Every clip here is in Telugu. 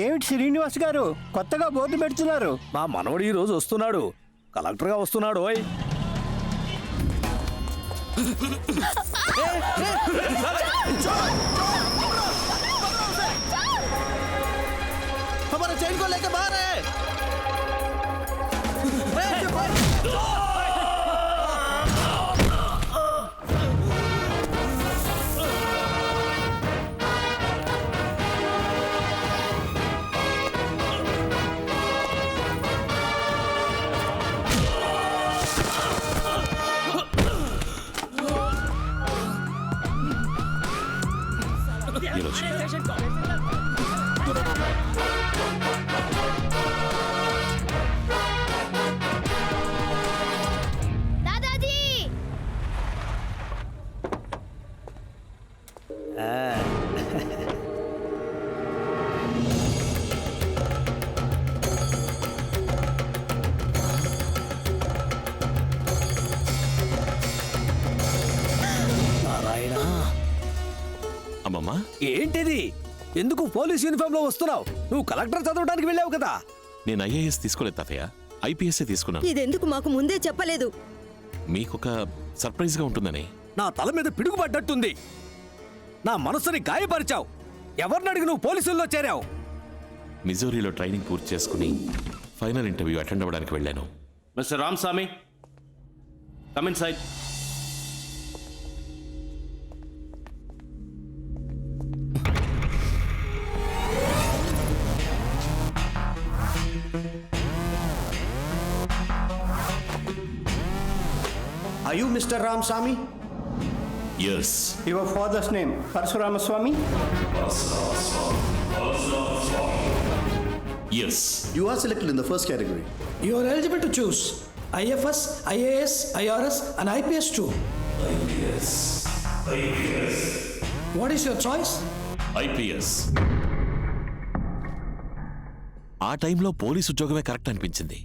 ఏమిటి శ్రీనివాస్ గారు కొత్తగా బోర్డు పెడుతున్నారు? మా మనవడు ఈ రోజు వస్తున్నాడు, కలెక్టర్గా వస్తున్నాడు. ఓయ్ हमारा चैन को लेके बाहर है। दादाजी నారాయణ, అమ్మమ్మా, ఏంటిది? ఎందుకు పోలీస్ యూనిఫామ్ లో వస్తున్నావు? నువ్వు కలెక్టర్ చదవడానికి వెళ్ళావు కదా. నేను ఐఏఎస్ తీసుకోలేదు తాతయ్య, ఐపీఎస్ఏ తీసుకున్నాను. ఇదెందుకు మాకు ముందే చెప్పలేదు? మీకొక సర్ప్రైజ్ గా ఉంటుందని. నా తల మీద పిడుగు పడ్డట్టుంది. నా మనసుని గాయపరిచావు. ఎవరిని అడిగి నువ్వు పోలీసుల్లో చేరావు? మిజోరీలో ట్రైనింగ్ పూర్తి చేసుకుని ఫైనల్ ఇంటర్వ్యూ అటెండ్ అవ్వడానికి వెళ్ళాను. Mr. Ramsamy, come inside. Are you Mr. Ramsamy? Yes. Your father's name, Parshuramaswamy? Yes. You are selected in the first category. You are eligible to choose IFS, IAS, IRS and IPS too. What is your choice? IPS. ఆ టైంలో పోలీస్ ఉద్యోగమే కరెక్ట్ అనిపించింది.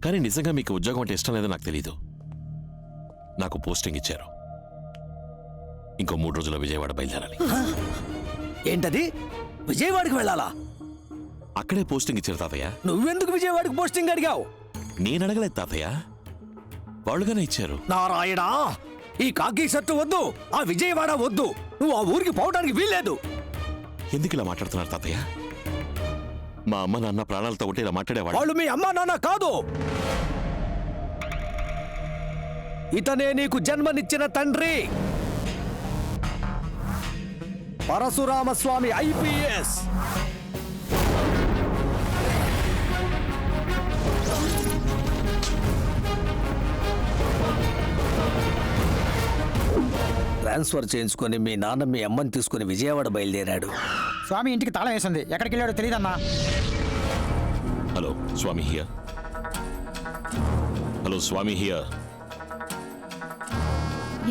కానీ నిజంగా మీకు ఉద్యోగం అంటే ఇష్టం లేదో నాకు తెలీదు. నాకు పోస్టింగ్ ఇచ్చారు. ఇంకో 3 రోజుల్లో విజయవాడ బయలుదేరాలి. ఏంటది? విజయవాడకి వెళ్ళాలా? అక్కడే పోస్టింగ్ ఇచ్చారు తాతయ్య. నువ్వెందుకు విజయవాడకి పోస్టింగ్ అడిగావు? నేను అడగలేదు తాతయ్య, వాళ్ళుగానే ఇచ్చారు. నారాయణ, ఈ కాకి షర్టు వద్దు, ఆ విజయవాడ వద్దు. నువ్వు ఆ ఊరికి పోవడానికి వీల్లేదు. ఎందుకు ఇలా మాట్లాడుతున్నారు తాతయ్య? మా అమ్మ నాన్న ప్రాణాలతో ఉంటే ఇలా మాట్లాడేవాడు. వాళ్ళు మీ అమ్మా నాన్న కాదు. ఇతనే నీకు జన్మనిచ్చిన తండ్రి, పరశురామస్వామి ఐపీఎస్. ట్రాన్స్ఫర్ చేయించుకొని మీ నాన్న మీ అమ్మని తీసుకుని విజయవాడ బయలుదేరాడు. స్వామి ఇంటికి తాళం వేసింది, ఎక్కడికి వెళ్ళాడో తెలియదన్నా. Hello Swami here. Hello Swami here.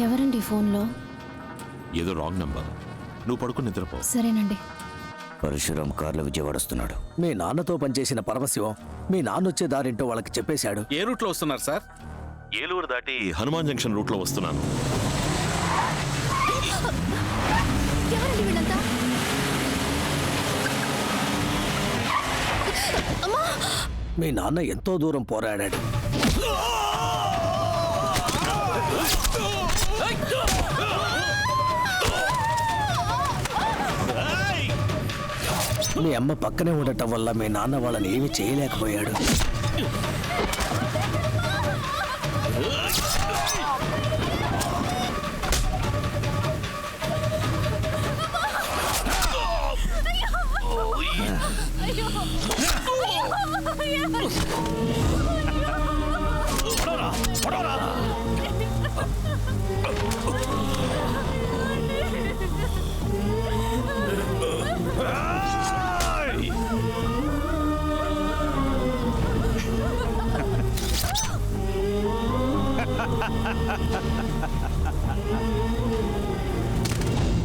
ఎవరండి ఫోన్లో? ఏదో రాంగ్ నంబర్. నువ్వు పడుకుని నిద్రపో. సరేనండి. పరశురామ్ కార్లో విజయవాడ వస్తున్నాడు. మీ నాన్నతో పనిచేసిన పరమశివం మీ నాన్న వచ్చే దారింటో వాళ్ళకి చెప్పేశాడు. ఏ రూట్లో వస్తున్నారు సార్? ఏలూరు దాటి హనుమాన్ జంక్షన్ రూట్ లో వస్తున్నాను. ఎవరండి వీళ్ళంతా? మీ నాన్న ఎంతో దూరం పోరాడాడు. మీ అమ్మ పక్కనే ఉండటం వల్ల మీ నాన్న వాళ్ళని ఏమీ చేయలేకపోయాడు.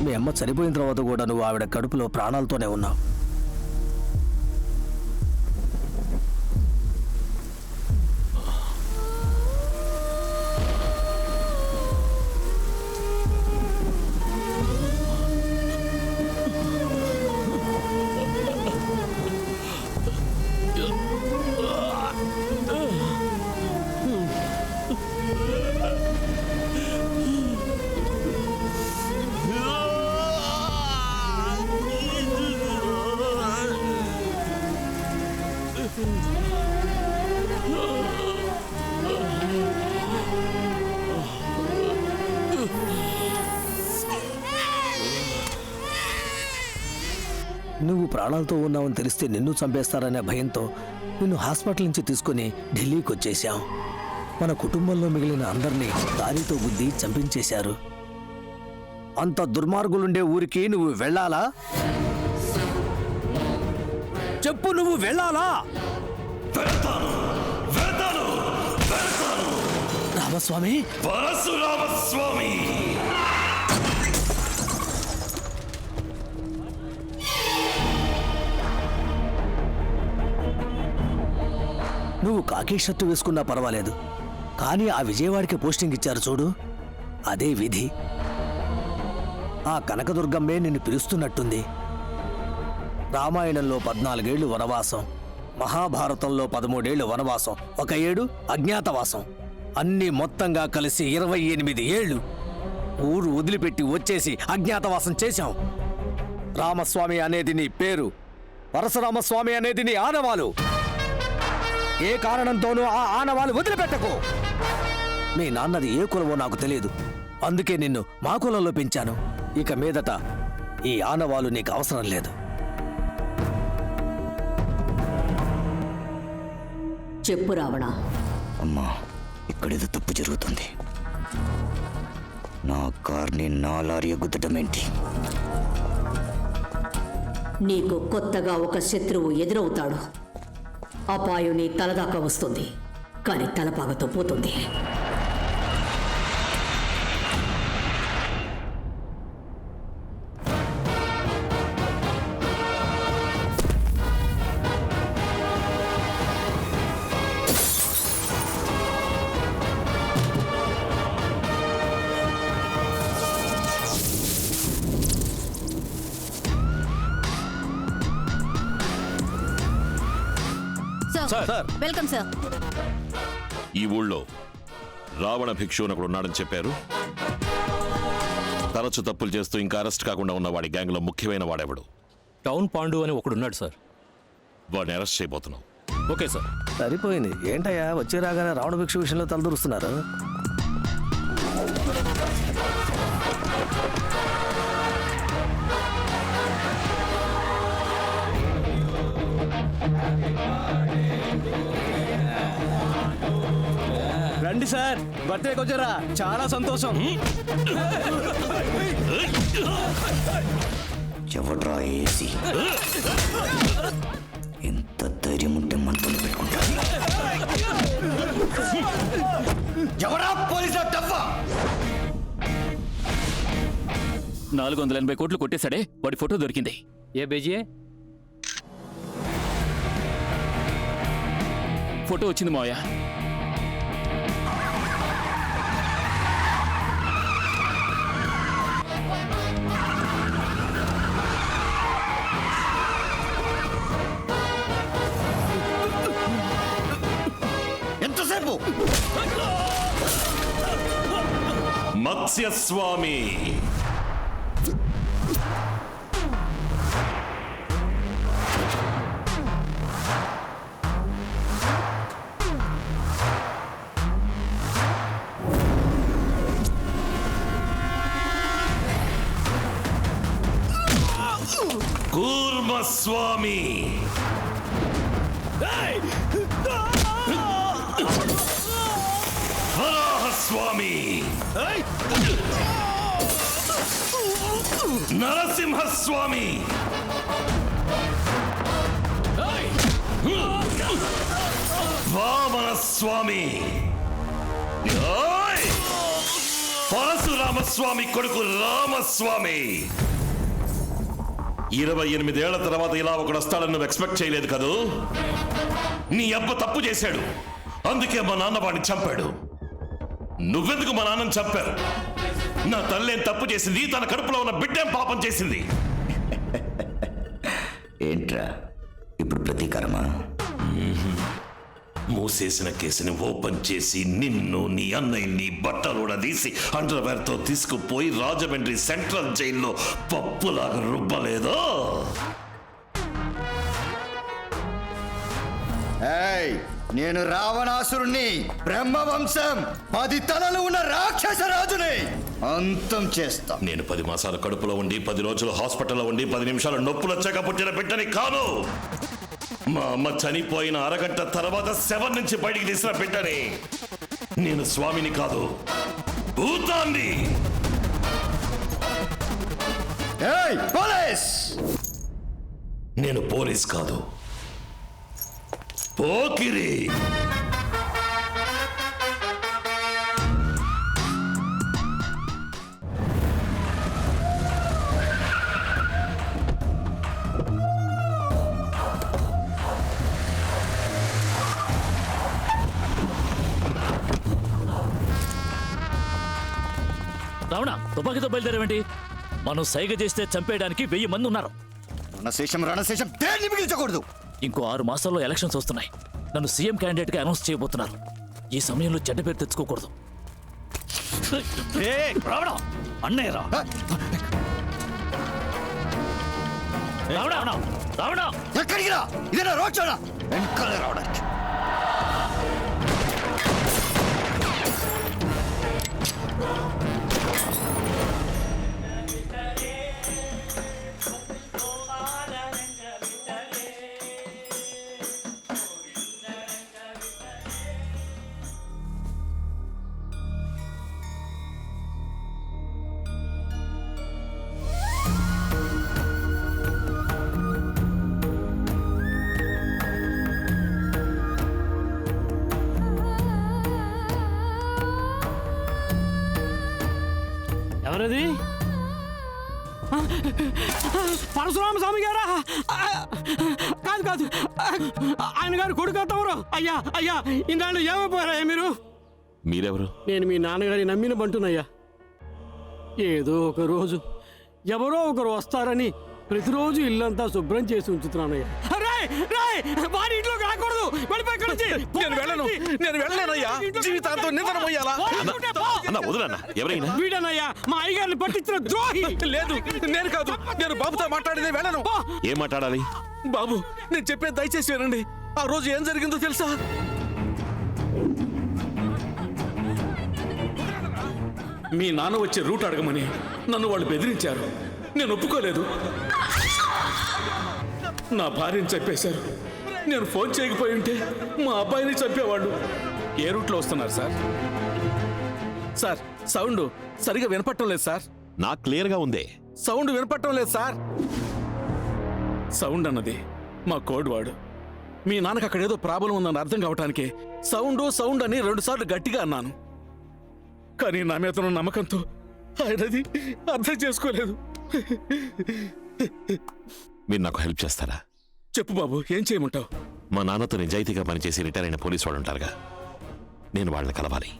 మీ అమ్మ చనిపోయిన తర్వాత కూడా నువ్వు ఆవిడ కడుపులో ప్రాణాలతోనే ఉన్నావు. నువ్వు ప్రాణాలతో ఉన్నావని తెలిస్తే నిన్ను చంపేస్తారనే భయంతో నిన్ను హాస్పిటల్ నుంచి తీసుకుని ఢిల్లీకి వచ్చేశాం. మన కుటుంబంలో మిగిలిన అందరినీ దారితో గుద్ది చంపించేశారు. అంత దుర్మార్గులుండే ఊరికి నువ్వు వెళ్ళాలా? చెప్పు, నువ్వు వెళ్ళాలా? రామస్వామి, పరశురామస్వామి, నువ్వు కాకి షర్టు వేసుకున్నా పర్వాలేదు, కానీ ఆ విజయవాడకి పోస్టింగ్ ఇచ్చారు చూడు, అదే విధి. ఆ కనకదుర్గమ్మే నిన్ను పిలుస్తున్నట్టుంది. రామాయణంలో 14 ఏళ్లు వనవాసం, మహాభారతంలో 13 ఏళ్లు వనవాసం, 1 ఏడు అజ్ఞాతవాసం, అన్నీ మొత్తంగా కలిసి 28 ఏళ్లు ఊరు వదిలిపెట్టి వచ్చేసి అజ్ఞాతవాసం చేశాం. రామస్వామి అనేది నీ పేరు, పరశురామస్వామి అనేది నీ ఆనవాలు. ఏ కారణంతోనూ ఆ ఆనవాలు వదిలిపెట్టకు. మీ నాన్నది ఏ కులమో నాకు తెలియదు, అందుకే నిన్ను మా కులంలో పెంచాను. ఇక మీదట ఈ ఆనవాలు నీకు అవసరం లేదు. చెప్పు రావణ. అమ్మా, ఇక్కడేదో తప్పు జరుగుతుంది. నా కార్ని నా లారీ గుద్దటం ఏంటి? నీకు కొత్తగా ఒక శత్రువు ఎదురవుతాడు. అపాయం నీ తలదాకా వస్తుంది, కానీ తలపాగతో పోతుంది. Sir, welcome sir. ఈ ఊళ్ళో రావణ భిక్షు అని ఒకడు ఉన్నాడని చెప్పారు. తరచు తప్పులు చేస్తూ ఇంకా అరెస్ట్ కాకుండా ఉన్న వాడి గ్యాంగ్లో ముఖ్యమైన వాడెవడు? టౌన్ పాండు అని ఒకడున్నాడు సార్. వాడిని అరెస్ట్ చేయబోతున్నాం. Okay sir. సరిపోయింది. ఏంటయ్యా వచ్చి రాగానే రావణ భిక్షు విషయంలో తలదూరుస్తున్నారు? రండి సార్, బర్త్డేకి వచ్చారా? చాలా సంతోషం. ఎవడ్రా ఏసి? ఎంత ధైర్యం ఉంటే మనతో పెట్టుకుంటా? ఎవరా పోలీసు? 480 కోట్లు కొట్టేశాడే, వాడి ఫోటో దొరికింది. ఏ బేజీ? ఫోటో వచ్చింది మావయ్య. ఎంతసేపు? మత్స్యస్వామి, కూర్మస్వామి, వరాహస్వామి, నరసింహస్వామి, వామనస్వామి, పరశురామస్వామి కొడుకు రామస్వామి. 28 ఏళ్ల తర్వాత ఇలా ఒకడు వస్తాడని నువ్వు ఎక్స్పెక్ట్ చేయలేదు కదూ? నీ అబ్బ తప్పు చేశాడు, అందుకే మా నాన్న వాడిని చంపాడు. నువ్వెందుకు మా నాన్నని చంపావు? నా తల్లేం తప్పు చేసింది, తన కడుపులో ఉన్న బిడ్డేం పాపం చేసింది? ఏంట్రా ఇప్పుడు ప్రతీకారమా? మూసేసిన కేసుని ఓపెన్ చేసి నిన్ను, నీ అన్నయ్యని బట్టలు తీసి అండర్వేర్తో తీసుకుపోయి రాజమండ్రి సెంట్రల్ జైల్లో పప్పులాగా రుబ్బలేదో? నేను రావణాసురుణ్ణి, బ్రహ్మవంశం 10 తలలు ఉన్న రాక్షస రాజుని అంతం చేస్తా. నేను 10 మాసాల కడుపులో ఉండి 10 రోజులు హాస్పిటల్లో ఉండి 10 నిమిషాలు నొప్పులు వచ్చాక పుట్టిన బిడ్డని కాదు. మా అమ్మ చనిపోయిన అరగంట తర్వాత శవం నుంచి బయటికి తీసిన బిడ్డని. నేను స్వామిని కాదు, భూతాన్ని. ఏయ్ పోలీస్! నేను పోలీస్ కాదు, పోకిరి. రావణ, తుపాకీతో బయలుదేరేవేంటి? మనం సైగ చేస్తే చంపేయడానికి 1000 మంది ఉన్నారు. రణశేషం దేన్ని మిగిల్చకూడదు. ఇంకో 6 మాసాల్లో ఎలక్షన్స్ వస్తున్నాయి. నన్ను సీఎం క్యాండిడేట్ గా అనౌన్స్ చేయబోతున్నారు. ఈ సమయంలో చెడ్డ పేరు తెచ్చుకోకూడదు. రావణ, అన్నయ్య రా. రావణ, రావణ, ఎక్కడికి రా? ఇదేనా రోడ్ షోనా? వెనకాలే రావడానికి. ఎవరది? పరశురామ స్వామి గారా? కాదు కాదు, ఆయన గారు కొడుకు తమరు. అయ్యా అయ్యా, ఇన్నాళ్ళు ఏమైపోయారయ్యా మీరు? మీరెవరు? నేను మీ నాన్నగారి నమ్మిన బంటునయ్యా. ఏదో ఒక రోజు ఎవరో ఒకరు వస్తారని ప్రతిరోజు ఇల్లంతా శుభ్రం చేసి ఉంచుతున్నానయ్యా. వాడి ఇంట్లోకి రాకూడదు. నేను వెళ్ళలేనయ్యా. జీవితాంతం నిందనమయ్యాలా? అన్న వదలన్నా. ఎవరైనా? వీడనయ్యా, మా అయ్యగారిని పట్టించిన ద్రోహి. లేదు, నేను కాదు. నేను బాబుతో మాట్లాడేది, వెళ్ళను. ఏం మాట్లాడాలి? బాబు, నేను చెప్పేది దయచేసి వినండి. ఆ రోజు ఏం జరిగిందో తెలుసా? మీ నాన్న వచ్చే రూట్ అడగమని నన్ను వాళ్ళు బెదిరించారు. నేను ఒప్పుకోలేదు. నా భార్యని చంపేశారు. నేను ఫోన్ చేయకపోయి ఉంటే మా అబ్బాయిని చంపేవాళ్ళు. ఏ రూట్లో వస్తున్నారు సార్? సార్, సౌండ్ సరిగా వినపడటం లేదు సార్. నాకు క్లియర్ గా ఉందే. సౌండ్ వినపడటం లేదు సార్. సౌండ్ అన్నది మా కోడ్ వాడు. మీ నాన్నకు అక్కడ ఏదో ప్రాబ్లం ఉందని అర్థం కావటానికి సౌండ్ అని 2 సార్లు గట్టిగా అన్నాను. కానీ నా మీద ఉన్న నమ్మకంతో ఆయనది అర్థం చేసుకోలేదు. మీరు నాకు హెల్ప్ చేస్తారా? చెప్పు బాబు, ఏం చేయమంటావు? మా నాన్నతో నిజాయితీగా పనిచేసి రిటైర్ అయిన పోలీసు వాళ్ళు ఉంటారుగా, నేను వాళ్ళని కలవాలి.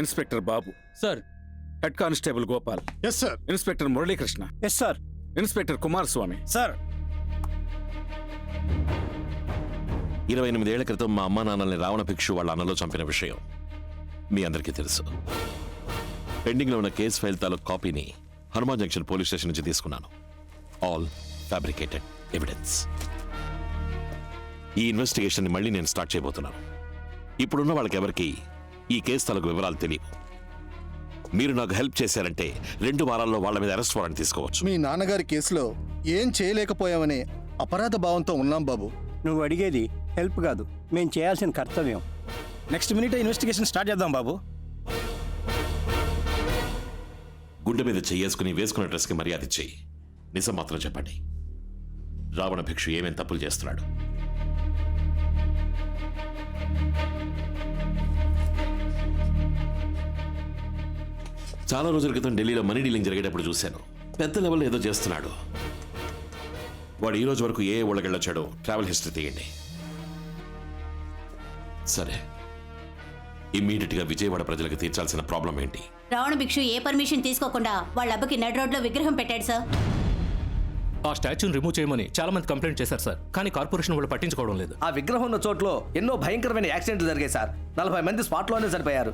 Inspector Babu sir. Head constable Gopal. Yes sir. Inspector Muralikrishna. Yes sir. Inspector Kumaraswamy. Sir. 28 ఏళ్ల క్రితం మా అమ్మా నాన్నల్ని రావణ భిక్షు వాళ్ళ అన్నలో చంపిన విషయం మీ అందరికీ తెలుసు. పెండింగ్లో ఉన్న కేసు ఫైల్ తాలూకు కాపీని హనుమాన్ జంక్షన్ పోలీస్ స్టేషన్ నుంచి తీసుకున్నాను. All fabricated evidence. ఈ ఇన్వెస్టిగేషన్ మళ్ళీ నేను స్టార్ట్ చేయబోతున్నాను. ఇప్పుడున్న వాళ్ళకి ఎవరికి ఈ కేసు తాలూకు వివరాలు తెలియవు. మీరు నాకు హెల్ప్ చేశారంటే 2 వారాల్లో వాళ్ళ మీద అరెస్ట్ వారెంట్ తీసుకోవచ్చు. మీ నాన్నగారి కేసులో ఏం చేయలేకపోయామనే అపరాధ భావంతో ఉన్నాం బాబు. నువ్వు అడిగేది హెల్ప్ కాదు, మేము చేయాల్సిన కర్తవ్యం. నెక్స్ట్ మినిట్ ఇన్వెస్టిగేషన్ స్టార్ట్ చేద్దాం బాబు. గుండె మీద చెయ్యేసుకుని వేసుకున్న డ్రెస్కి మర్యాద ఇచ్చి నిజం మాత్రం చెప్పండి. రావణ భిక్షు ఏమేం తప్పులు చేస్తున్నాడు? చాలా రోజుల క్రితం ఢిల్లీలో మనీ డీలింగ్ జరిగేటప్పుడు చూశాను. పెద్ద లెవెల్లో ఏదో చేస్తున్నాడు. వాడు ఈ రోజు వరకు ఏ ఊళ్ళకి వెళ్ళొచ్చాడో ట్రావెల్ హిస్టరీ తీయండి. సరే, ఇమ్మీడియట్ గా విజయవాడ ప్రజలకు తీర్చాల్సిన ప్రాబ్లం ఏంటి? రావణ భిక్షు ఏ పర్మిషన్ తీసుకోకుండా వాళ్ళ అబ్బకి నడ్ రోడ్ లో విగ్రహం పెట్టాడు సార్. ఆ స్టాచ్యూని రిమూవ్ చేయమని చాలా మంది కంప్లైంట్ చేశారు సార్. కానీ కార్పొరేషన్ వాళ్ళు పట్టించుకోవడం లేదు. ఆ విగ్రహం ఉన్న చోట్లో ఎన్నో భయంకరమైన యాక్సిడెంట్లు జరిగాయి సార్. 40 మంది స్పాట్లోనే చనిపోయారు.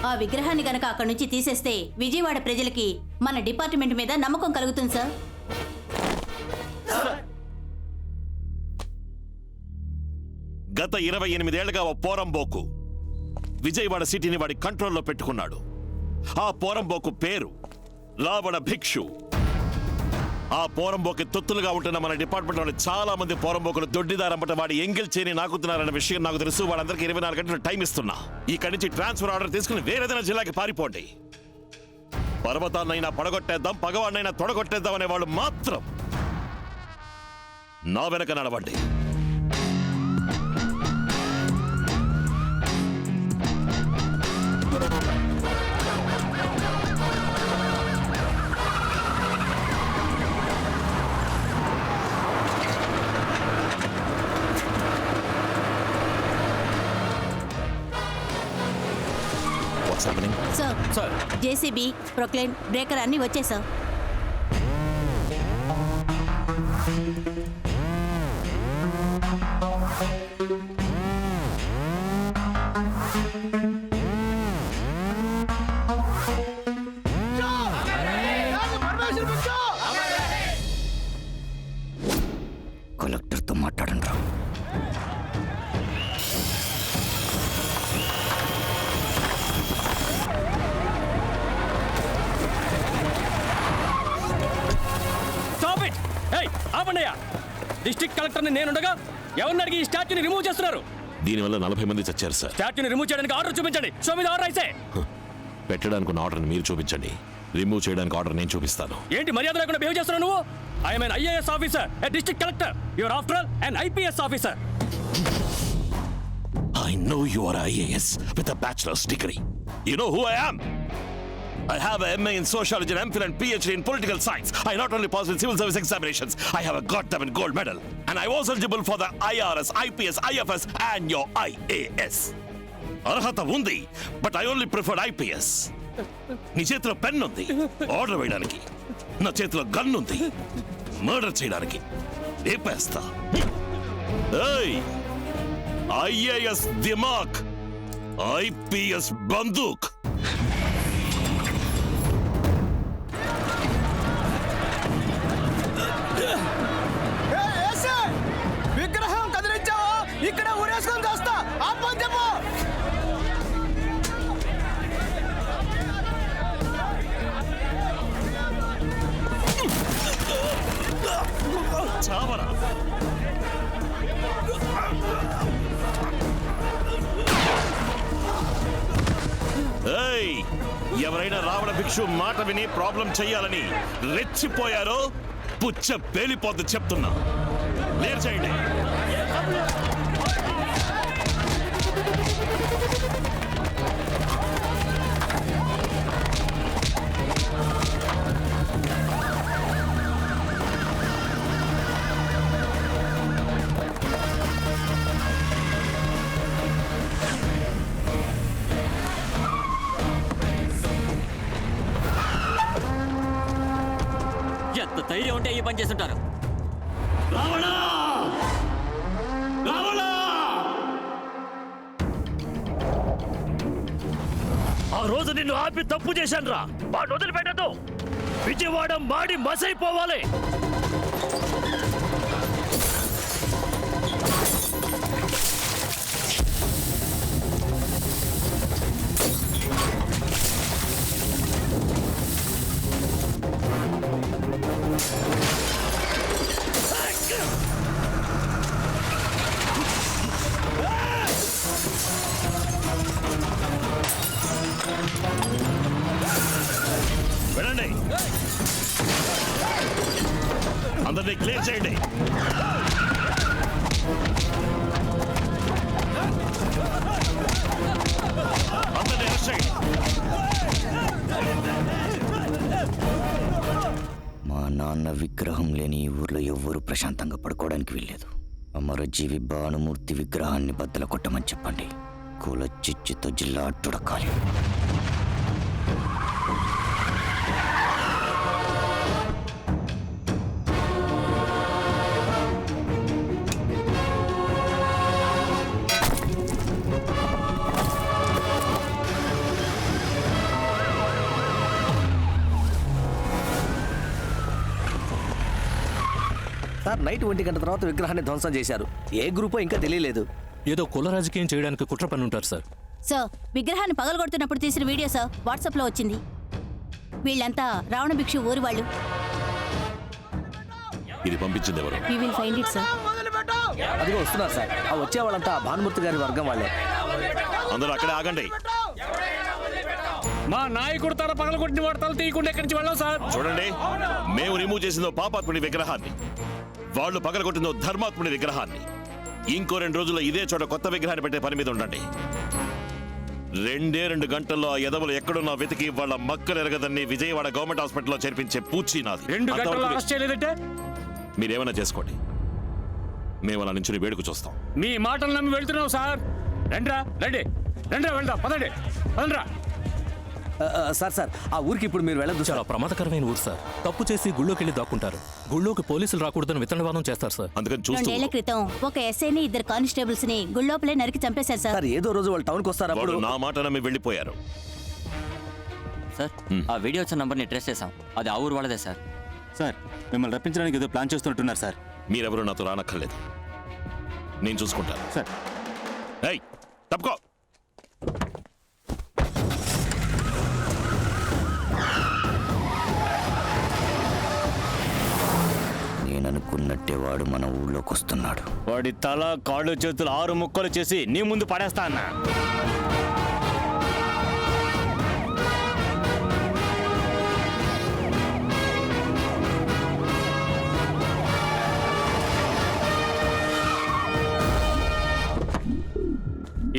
ఆ విగ్రహాన్ని గనక అక్కడి నుంచి తీసేస్తే విజయవాడ ప్రజలకి మన డిపార్ట్మెంట్ మీద నమ్మకం కలుగుతుంది సార్. గత 28 ఏళ్లుగా ఓ పోరంబోకు విజయవాడ సిటీని వాడి కంట్రోల్లో పెట్టుకున్నాడు. ఆ పోరంబోకు పేరు రావణ భిక్షు. ఆ పోరంబోకి తొత్తులుగా ఉంటున్న మన డిపార్ట్మెంట్లోని చాలా మంది పోరంబోకులు దొడ్డిదారంపట వాడి ఎంగిల్ చేయని నాకుతున్నారన్న విషయం నాకు తెలుసు. వాళ్ళందరికీ 24 గంటలు టైం ఇస్తున్నా. ఇక్కడి నుంచి ట్రాన్స్ఫర్ ఆర్డర్ తీసుకుని వేరేదైనా జిల్లాకి పారిపోండి. పర్వతాన్నైనా పడగొట్టేద్దాం, పగవాడినైనా తొడగొట్టేద్దాం అనేవాళ్ళు మాత్రం నా వెనక నడవండి. What's happening? Sir JCB, Proclain, breaker అన్నీ వచ్చాయి సార్. కలెక్టర్తో మాట్లాడండి రా. Stop it! ఏయ్ ఆపండియా! డిస్ట్రిక్ట్ కలెక్టర్ని నేనుండగా ఎవరిని అడిగి ఈ స్టాచ్యూని రిమూవ్ చేస్తున్నారు? దీనివల్ల 40 మంది చచ్చారు సార్. స్టాచ్యూని రిమూవ్ చేయడానికి ఆర్డర్ చూపించండి. షో మీద ఆర్డర్ అయితే పెట్టడానికి ఆర్డర్ని మీరు చూపించండి, రిమూవ్ చేయడానికి ఆర్డర్ నేను చూపిస్తాను. ఏంటి మర్యాద లేకుండా బిహేవ్ చేస్తున్నావు నువ్వు? I'm N IAS officer, A district collector. Your after all an IPS officer. I know you are IAS with a bachelor's degree. You know who I am? I have a MA in sociology and MPhil and PhD in political science. I not only passed in civil service examinations, I have a goddamn gold medal. And I was eligible for the IRS, IPS, IFS and your IAS. Arhata undi, but I only preferred IPS. నీ చేతిలో పెన్ ఉంది ఆర్డర్ వేయడానికి, నా చేతిలో గన్ ఉంది మర్డర్ చేయడానికి. రేపేస్తా. ఏయ్, ఐఏఎస్ దిమాక్, ఐపీఎస్ బందూక్. విగ్రహం కదిలించావా? ఇక్కడ ఊరేసుకొని చేస్తా. ఆపని చెప్పు. చావరా. ఏయ్, ఎవరైనా రావణ భిక్షు మాట విని ప్రాబ్లం చెయ్యాలని రెచ్చిపోయారో పుచ్చ పేలిపోద్దు చెప్తున్నా. క్లియర్ చేయండి. ఎంత ధైర్యం ఉంటే ఈ పని చేస్తుంటారు? ఆ రోజు నిన్ను ఆపి తప్పు చేశాను రా. వాడు వదిలిపెట్టదు. విజయవాడ మాడి మసైపోవాలి. వెళ్ళండి, అందరినీ క్లియర్ చేయండి. అందరినీ అరెస్ట్ చేయండి. మా నాన్న విగ్రహం లేని ఈ ఊర్లో ఎవ్వరూ ప్రశాంతంగా పడుకోవడానికి వీల్లేదు. అమరజీవి భానుమూర్తి విగ్రహాన్ని బద్దలు కొట్టమని చెప్పండి. కుల చిచ్చుతో జిల్లా అట్టుడకాలి. సార్, నైట్ 1 గంట తర్వాత విగ్రహాన్ని ధ్వంసం చేశారు. ఏ గ్రూపో ఇంకా తెలియలేదు. ఏదో కుల రాజకీయం చేయడానికి కుట్ర పని ఉంటారు సార్. సార్ విగ్రహాన్ని పగలగొడుతున్నప్పుడు తీసిన వీడియో సార్ వాట్సాప్లో వచ్చింది. వీళ్ళంతా రావణ భిక్షు ఊరి వాళ్ళు. ఇది పంపించింది ఎవరు? We will find it sir. అదిగో వస్తున్నారు సార్. ఆ వచ్చే వాళ్ళంతా భానుమూర్తి గారి వర్గం వాళ్ళే. అందరూ అక్కడే ఆగండి. మా నాయకుడు తల పగలగొట్టిన వాడు తల తీయకుండా ఎక్కడి నుంచి వెళ్ళాం సార్. చూడండి, మేము రిమూవ్ చేసిందో పాపాత్ముడి విగ్రహాన్ని, వాళ్ళు పగలగొట్టిందో ధర్మాత్ముడి విగ్రహాన్ని. ఇంకో 2 రోజుల్లో ఇదే చోట కొత్త విగ్రహాన్ని పెట్టే పని మీద ఉండండి. 2 గంటల్లో ఆ ఎదవలు ఎక్కడున్నా వెతికి వాళ్ళ మక్కలు ఎరగదని విజయవాడ గవర్నమెంట్ హాస్పిటల్లో చేర్పించే పూచి నాది. 2 గంటల్లో అరెస్ట్ చేయలేదంటే మీరేమైనా చేసుకోండి, మేము అలా నుంచి వేడుకు చూస్తాం. మీ మాటలు నమ్మి వెళ్తున్నాం సార్. రండ్రా వెళ్దాం. పదండి. సార్ ఆ ఊరికి ఇప్పుడు మీరు వెళ్ళదు. చాలా ప్రమాదకరమైన ఊరు సార్. తప్పు చేసి గుళ్ళోకి వెళ్ళి దాక్కుంటారు. గుళ్ళోకి పోలీసులు రాకూడదని విత్తనవాదం చేస్తారు సార్. అందుకని చూస్తూ 2 ఏళ్ల క్రితం ఒక ఎస్ఐని 2 కానిస్టేబుల్స్ ని గుళ్ళోపలే నరికి చంపేశారు సార్. సార్ ఏదో రోజు వాళ్ళు టౌన్కి వస్తారు. అప్పుడు వాళ్ళు నా మాట నమ్మి వెళ్ళిపోయారు. సార్ ఆ వీడియో వచ్చిన నంబర్ని ట్రేస్ చేసాం. అది ఆ ఊరు వాళ్ళదే సార్. సార్ మిమ్మల్ని రప్పించడానికి ఏదో ప్లాన్ చేస్తున్నట్టున్నారు సార్. మీరెవరూ నాతో రానక్కర్లేదు, నేను చూసుకుంటాను. సార్ ఏయ్, తప్పుకో. నేననుకున్నట్టే వాడు మన ఊళ్ళోకి వస్తున్నాడు. వాడి తల కాళ్ళు చేతులు 6 ముక్కలు చేసి నీ ముందు పడేస్తా అన్నా.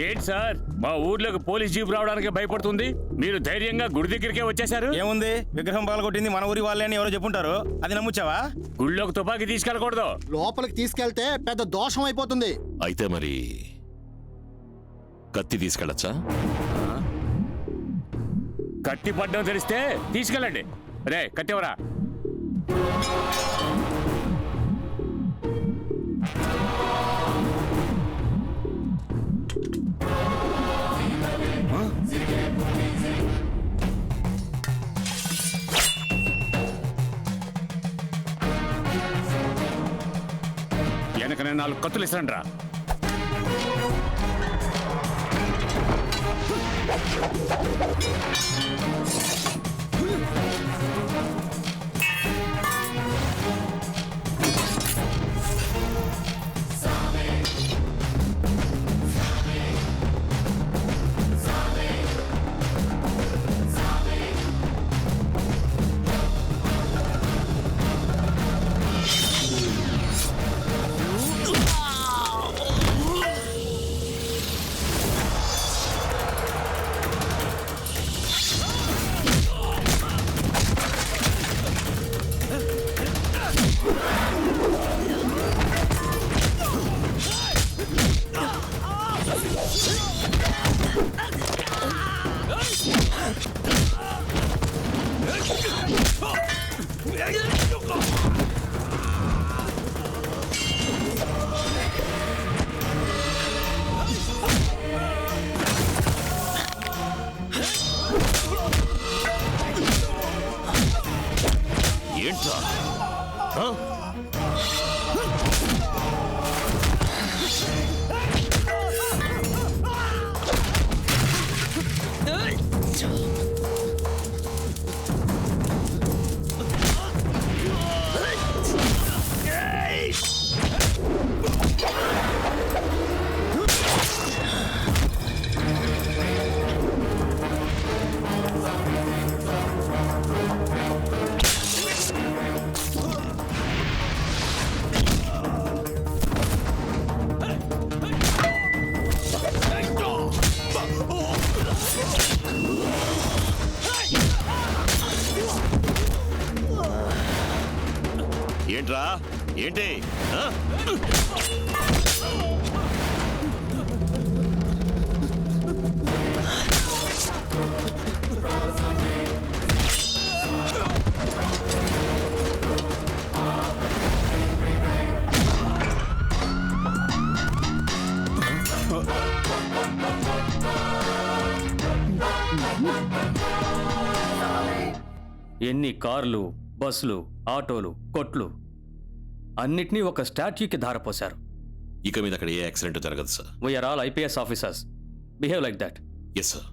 ఏంటి సార్, మా ఊర్లోకి పోలీస్ జీప్ రావడానికి భయపడుతుంది, మీరు ధైర్యంగా గుడి దగ్గరికే వచ్చేసారు. ఏముంది, విగ్రహం పగలగొట్టింది మన ఊరి వాళ్ళే అని ఎవరో చెప్పుంటారు. అది నమ్ముచ్చావా? గుళ్ళోకి తుపాకీ తీసుకెళ్ళకూడదు. లోపలికి తీసుకెళ్తే పెద్ద దోషం అయిపోతుంది. అయితే మరి కత్తి తీసుకెళ్ళచ్చా? కత్తి పడ్డం తెలిస్తే తీసుకెళ్ళండి. రే కత్తివరా. వెనక నేను 4 కత్తులు ఇస్తాను రా. ఏంట్రా? ఏంట్రా? ఏంటి? ఎన్ని కార్లు, బస్సులు, ఆటోలు, కొట్లు అన్నిటినీ ఒక స్టాట్యూకి ధారపోశారు. ఇక మీద అక్కడ ఏ యాక్సిడెంట్ జరగదు sir. We are all IPS officers. Behave like that. Yes sir.